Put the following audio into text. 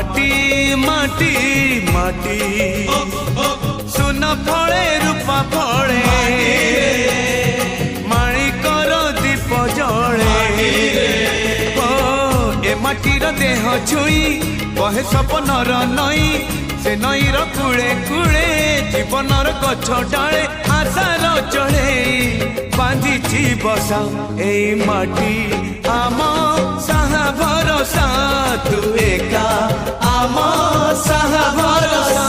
माटी माटी माटी सुन फले रूपा फले माणिकर दीप जले ए माटीर देह छुई कहे सपनर नई से नईर कूले कूले जीवनर गछ डाले आशार चढ़े बांधी बसा ए माटी आम साहा भरोसा तू एका आम साहा भरोसा।